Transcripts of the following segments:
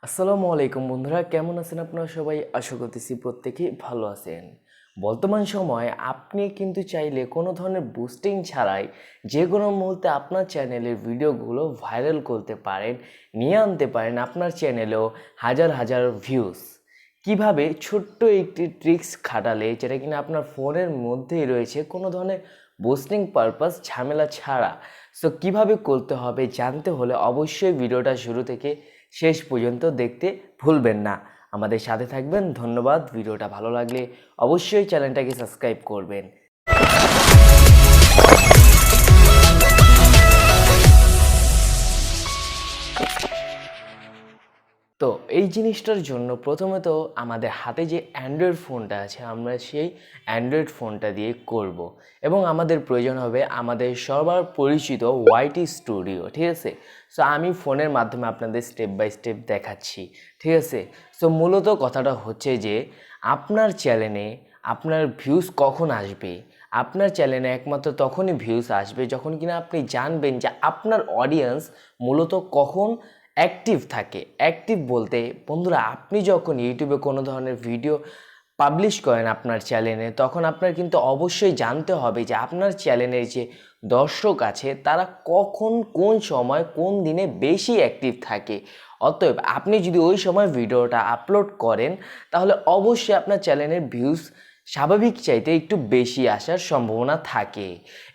আসসালামু আলাইকুম বন্ধুরা, কেমন আছেন আপনারা সবাই? আশা করতেছি প্রত্যেকেই ভালো আছেন। বর্তমান সময়ে আপনি কিন্তু চাইলে কোনো ধরনের বুস্টিং ছাড়াই যে কোনো মুহূর্তে আপনার চ্যানেলের ভিডিওগুলো ভাইরাল করতে পারেন, নিয়ে আনতে পারেন আপনার চ্যানেলেও হাজার হাজার ভিউজ। কিভাবে ছোট্ট একটি ট্রিক্স খাটালে, যেটা কিনা আপনার ফোনের মধ্যেই রয়েছে, কোনো ধরনের বুস্টিং পারপাস ঝামেলা ছাড়া। সো কিভাবে করতে হবে জানতে হলে অবশ্যই ভিডিওটা শুরু থেকে শেষ পর্যন্ত দেখতে ভুলবেন না। আমাদের সাথে থাকবেন। ধন্যবাদ। ভিডিওটা ভালো লাগলে অবশ্যই চ্যানেলটাকে সাবস্ক্রাইব করবেন। তো এই জিনিসটার জন্য প্রথমত আমাদের হাতে যে অ্যান্ড্রয়েড ফোনটা আছে, আমরা সেই অ্যান্ড্রয়েড ফোনটা দিয়ে করব। এবং আমাদের প্রয়োজন হবে আমাদের সবার পরিচিত ওয়াইটি স্টুডিও, ঠিক আছে? সো আমি ফোনের মাধ্যমে আপনাদের স্টেপ বাই স্টেপ দেখাচ্ছি, ঠিক আছে? সো মূলত কথাটা হচ্ছে যে আপনার চ্যানেলে আপনার ভিউজ কখন আসবে? আপনার চ্যানেলে একমাত্র তখনই ভিউজ আসবে যখন কিনা আপনি জানবেন যে আপনার অডিয়েন্স মূলত কখন অ্যাক্টিভ থাকে। অ্যাক্টিভ বলতে বন্ধুরা, আপনি যখন ইউটিউবে কোনো ধরনের ভিডিও পাবলিশ করেন আপনার চ্যানেলে, তখন আপনার কিন্তু অবশ্যই জানতে হবে যে আপনার চ্যানেলের যে দর্শক আছে তারা কখন, কোন সময়, কোন দিনে বেশি অ্যাক্টিভ থাকে। অতএব আপনি যদি ওই সময় ভিডিওটা আপলোড করেন তাহলে অবশ্যই আপনার চ্যানেলের ভিউজ স্বাভাবিক চাইতে একটু বেশি আসার সম্ভাবনা থাকে।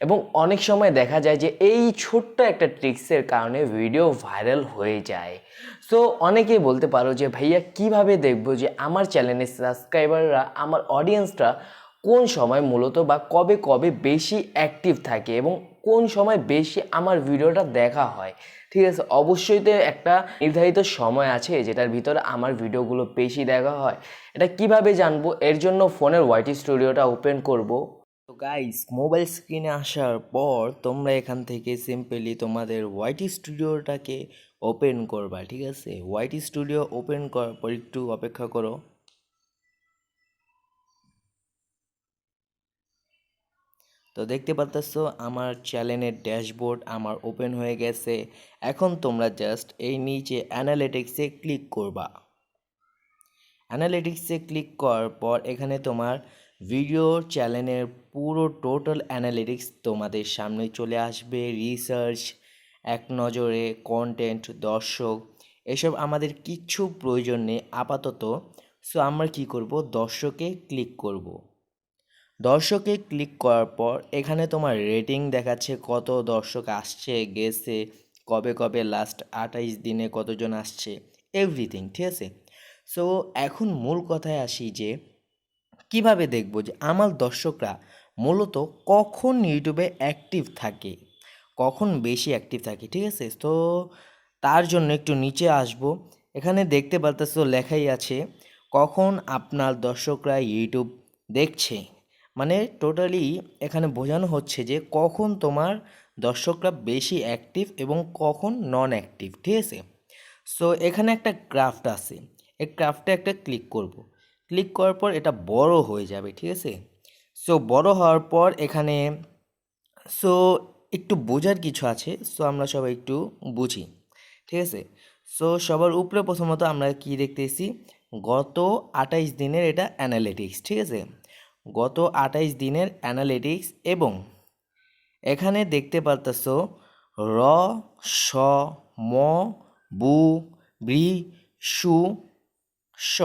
এবং অনেক সময় দেখা যায় যে এই ছোট্ট একটা ট্রিক্সের কারণে ভিডিও ভাইরাল হয়ে যায়। সো অনেকেই বলতে পারো যে ভাইয়া কিভাবে দেখবো যে আমার চ্যানেলের সাবস্ক্রাইবাররা, আমার অডিয়েন্সরা কোন সময় মূলত বা কবে কবে বেশি অ্যাক্টিভ থাকে এবং কোন সময় বেশি আমার ভিডিওটা দেখা হয়। ঠিক আছে, অবশ্যই তো একটা নির্ধারিত সময় আছে যেটার ভিতরে আমার ভিডিওগুলো বেশি দেখা হয়। এটা কিভাবে জানবো? এর জন্য ফোনের ওয়াইটি স্টুডিওটা ওপেন করব। তো গাইস, মোবাইল স্ক্রিনে আসার পর তোমরা এখান থেকে সিম্পলি তোমাদের ওয়াইটি স্টুডিওটাকে ওপেন করবা, ঠিক আছে? ওয়াইটি স্টুডিও ওপেন করার পর একটু অপেক্ষা করো। তো দেখতে পাচ্ছো আমার চ্যানেলের ড্যাশবোর্ড আমার ওপেন হয়ে গেছে। এখন তোমরা জাস্ট এই নিচে অ্যানালিটিক্সে ক্লিক করবা। অ্যানালিটিক্সে ক্লিক করার পর এখানে তোমার ভিডিও চ্যানেলের পুরো টোটাল অ্যানালিটিক্স তোমাদের সামনে চলে আসবে। রিসার্চ, এক নজরে, কন্টেন্ট, দর্শক, এসব আমাদের কিচ্ছু প্রয়োজন নেই আপাতত। সো আমরা কি করব, দর্শকে ক্লিক করব। দর্শকে ক্লিক করার পর এখানে তোমার রেটিং দেখাচ্ছে, কত দর্শক আসছে, গেছে, কবে কবে, লাস্ট 28 দিনে কতজন আসছে, এভরিথিং, ঠিক আছে? সো এখন মূল কথায় আসি যে কিভাবে দেখব যে আমার দর্শকরা মূলত কখন ইউটিউবে অ্যাক্টিভ থাকে, কখন বেশি অ্যাক্টিভ থাকে, ঠিক আছে? তো তার জন্য একটু নিচে আসব। এখানে দেখতে পারতেছো লেখাই আছে কখন আপনার দর্শকরা ইউটিউব দেখছে। মানে টোটালি এখানে বোঝানো হচ্ছে যে কখন তোমার দর্শকরা বেশি অ্যাক্টিভ এবং কখন নন অ্যাক্টিভ, ঠিক আছে? সো এখানে একটা ক্রাফট আছে, এই ক্রাফটে একটা ক্লিক করব। ক্লিক করার পর এটা বড় হয়ে যাবে, ঠিক আছে? সো বড় হওয়ার পর এখানে সো একটু বোঝার কিছু আছে। সো আমরা সবাই একটু বুঝি, ঠিক আছে? সো সবার উপরে প্রথমত আমরা কি দেখতেছি, গত 28 দিনের এটা অ্যানালিটিক্স, ঠিক আছে? গত 28 দিনের অ্যানালিটিক্স। এবং এখানে দেখতে পারতেছো র, স, ম, বু, বৃ, সু, স,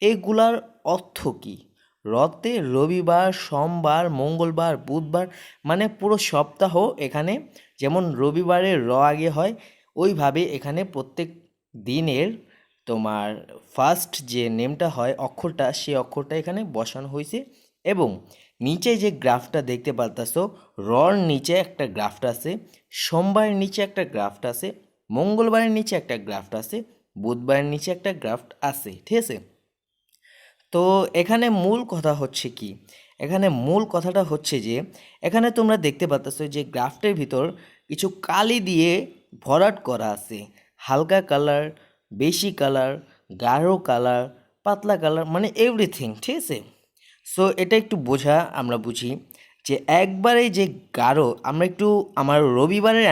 এগুলার অর্থ কী? রতে রবিবার, সোমবার, মঙ্গলবার, বুধবার, মানে পুরো সপ্তাহ। এখানে যেমন রবিবারে র আগে হয়, ওইভাবে এখানে প্রত্যেক দিনের তোমার ফার্স্ট যে নেমটা হয়, অক্ষরটা, সেই অক্ষরটা এখানে বসানো হয়েছে। এবং নিচে যে গ্রাফটা দেখতে পারতাছো, রর নিচে একটা গ্রাফট আছে, সোমবারের নিচে একটা গ্রাফট আছে, মঙ্গলবারের নিচে একটা গ্রাফট আছে, বুধবারের নিচে একটা গ্রাফট আছে, ঠিক আছে? তো এখানে মূল কথা হচ্ছে কি, এখানে মূল কথাটা হচ্ছে যে এখানে তোমরা দেখতে পাচ্ছ যে গ্রাফটের ভিতর কিছু কালি দিয়ে ভরাট করা আছে। হালকা কালার, বেশি কালার, গাঢ় কালার, পাতলা কালার, মানে এভরিথিং, ঠিক আছে? সো এটা একটু বোঝা, আমরা বুঝি যে একবারে যে গাঢ়, আমরা একটু আমার রবিবারের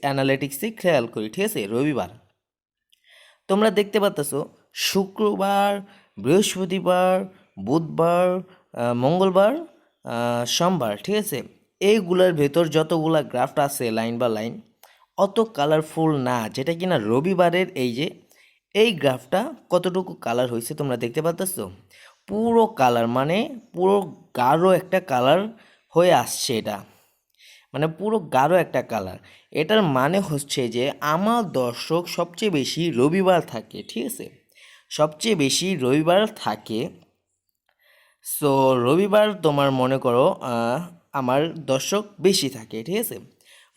অ্যানালিটিক্সে খেয়াল করি, ঠিক আছে? রবিবার, তোমরা দেখতে পাচ্তেছো শুক্রবার, বৃহস্পতিবার, বুধবার, মঙ্গলবার, সোমবার, ঠিক আছে? এইগুলোর ভেতর যতগুলা গ্রাফট আছে লাইন বা লাইন অত কালারফুল না, যেটা কিনা রবিবারের এই যে এই গ্রাফটা কতটুকু কালার হয়েছে তোমরা দেখতে পাচ্তেছো। পুরো কালার মানে পুরো গাঢ় একটা কালার হয়ে আসছে এটা, মানে পুরো গাঢ় একটা কালার। এটার মানে হচ্ছে যে আমার দর্শক সবচেয়ে বেশি রবিবার থাকে, ঠিক আছে? সবচেয়ে বেশি রবিবার থাকে। সো রবিবার তোমার মনে করো আমার দর্শক বেশি থাকে, ঠিক আছে?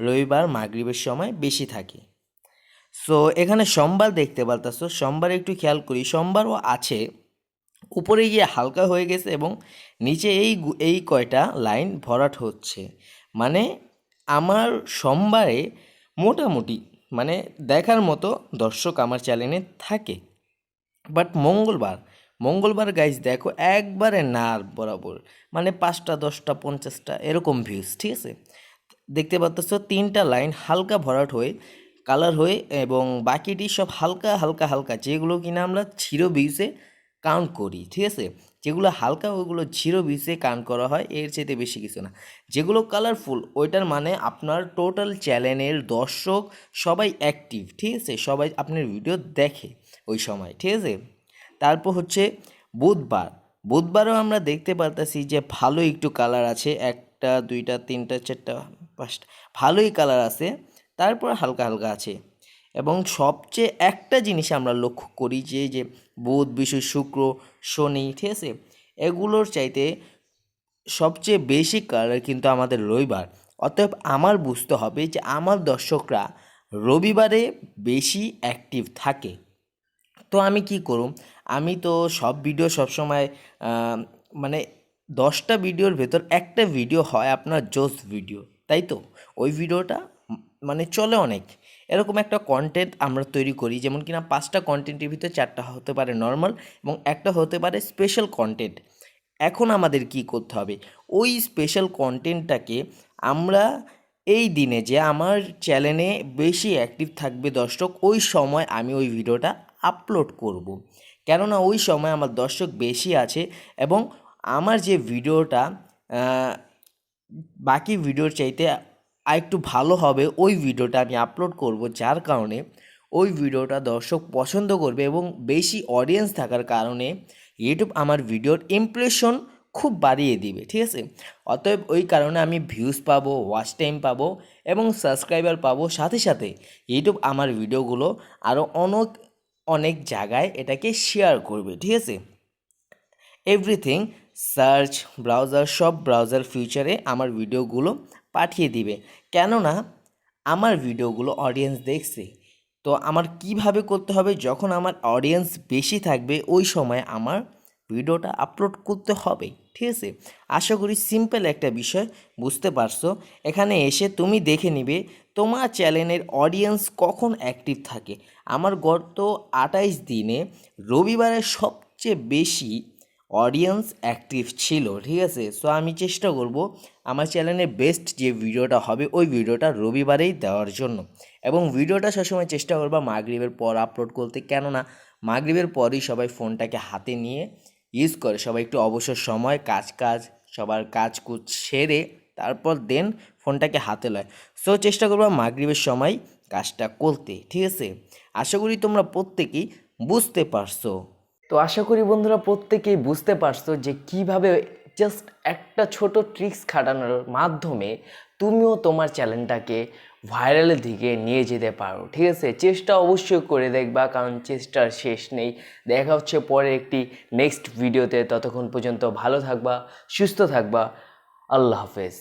রবিবার মাগরিবের সময় বেশি থাকে। সো এখানে সোমবার দেখতে পারতাছো, সোমবার একটু খেয়াল করি, সোমবারও আছে, উপরে গিয়ে হালকা হয়ে গেছে এবং নিচে এই কয়টা লাইন ভরাট হচ্ছে। মানে আমার সোমবারে মোটামুটি মানে দেখার মতো দর্শক আমার চ্যানেলে থাকে। বাট মঙ্গলবার গাইজ দেখো একবারে নার বরাবর, মানে 5টা 10টা 50টা এরকম ভিউজ, ঠিক আছে? দেখতে পাচ্ছ 3টা লাইন হালকা ভরাট হয়ে কালার হয়ে এবং বাকিটি সব হালকা হালকা হালকা, যেগুলো কিনা আমরা জিরো ভিউসে কাউন্ট করি, ঠিক আছে? যেগুলো হালকা ওইগুলো জিরো ভিউসে কাউন্ট করা হয়, এর চাইতে বেশি কিছু না। যেগুলো কালারফুল ওইটার মানে আপনার টোটাল চ্যানেলের দর্শক সবাই অ্যাক্টিভ, ঠিক আছে? সবাই আপনার ভিডিও দেখে ওই সময়, ঠিক আছে? তারপর হচ্ছে বুধবারও আমরা দেখতে পারতেছি যে ভালো একটু কালার আছে, 1টা 2টা 3টা 4টা 5টা ভালোই কালার আছে, তারপর হালকা হালকা আছে। এবং সবচেয়ে একটা জিনিস আমরা লক্ষ্য করি যে বুধ, বৃহস্পতি, শুক্র, শনি, ঠিক আছে, এগুলোর চাইতে সবচেয়ে বেশি কালার কিন্তু আমাদের রবিবার। অতএব আমার বুঝতে হবে যে আমার দর্শকরা রবিবারে বেশি অ্যাক্টিভ থাকে। তো আমি কি করব? আমি তো সব ভিডিও সবসময় মানে 10টা ভিডিওর ভেতর একটা ভিডিও হয় আপনার জোস ভিডিও, তাই তো? ওই ভিডিওটা মানে চলে অনেক, এরকম একটা কন্টেন্ট আমরা তৈরি করি, যেমন কিনা 5টা কন্টেন্টের ভিতর 4টা হতে পারে নর্মাল এবং একটা হতে পারে স্পেশাল কন্টেন্ট। এখন আমাদের কি করতে হবে? ওই স্পেশাল কন্টেন্টটাকে আমরা এই দিনে যে আমার চ্যানেলে বেশি অ্যাক্টিভ থাকবে দর্শক, ওই সময় আমি ওই ভিডিওটা আপলোড করব। কেননা ওই সময় আমার দর্শক বেশি আছে এবং আমার যে ভিডিওটা বাকি ভিডিওর চাইতে আরেকটু ভালো হবে, ওই ভিডিওটা আমি আপলোড করব, যার কারণে ওই ভিডিওটা দর্শক পছন্দ করবে এবং বেশি অডিয়েন্স থাকার কারণে ইউটিউব আমার ভিডিওর ইমপ্রেশন খুব বাড়িয়ে দিবে, ঠিক আছে? অতএব ওই কারণে আমি ভিউজ পাবো, ওয়াচ টাইম পাবো এবং সাবস্ক্রাইবার পাবো, সাথে সাথে ইউটিউব আমার ভিডিওগুলো আরও অনেক অনেক জায়গায় এটাকে শেয়ার করবে, ঠিক আছে? এভরিথিং, সার্চ, ব্রাউজার, সব ব্রাউজার ফিউচারে আমার ভিডিওগুলো পাঠিয়ে দিবে, কেননা আমার ভিডিওগুলো অডিয়েন্স দেখছে। তো আমার কিভাবে করতে হবে? যখন আমার অডিয়েন্স বেশি থাকবে ওই সময় আমার ভিডিওটা আপলোড করতে হবে, ঠিক আছে? আশা করি সিম্পল একটা বিষয় বুঝতে পারছো। এখানে এসে তুমি দেখে নিবে তোমার চ্যানেলের অডিয়েন্স কখন অ্যাক্টিভ থাকে। আমার গত 28 দিনে রবিবারে সবচেয়ে বেশি অডিয়েন্স অ্যাক্টিভ ছিল, ঠিক আছে? সো আমি চেষ্টা করব আমার চ্যানেলে বেস্ট যে ভিডিওটা হবে ওই ভিডিওটা রবিবারেই দেওয়ার জন্য, এবং ভিডিওটা সবসময় চেষ্টা করবা মাগরিবের পর আপলোড করতে, কেননা মাগরিবের পরই সবাই ফোনটাকে হাতে নিয়ে ইউজ করে, সবাই একটু অবসর সময় কাজ সবার কাজকুজ সেরে তারপর দেন ফোনটাকে হাতে লয়। সো চেষ্টা করবা মাগরিবের সময় কাজটা করতে, ঠিক আছে? আশা করি তোমরা প্রত্যেকেই বুঝতে পারছো। তো আশা করি বন্ধুরা প্রত্যেকেই বুঝতে পারছো যে কিভাবে জাস্ট একটা ছোট ট্রিক্স খাটানোর মাধ্যমে তুমিও তোমার চ্যানেলটাকে ভাইরালের দিকে নিয়ে যেতে পারো, ঠিক আছে? চেষ্টা অবশ্যই করে দেখবা, কারণ চেষ্টার শেষ নেই। দেখা হচ্ছে পরে একটি নেক্সট ভিডিওতে, ততক্ষণ পর্যন্ত ভালো থাকবা, সুস্থ থাকবা। আল্লাহ হাফেজ।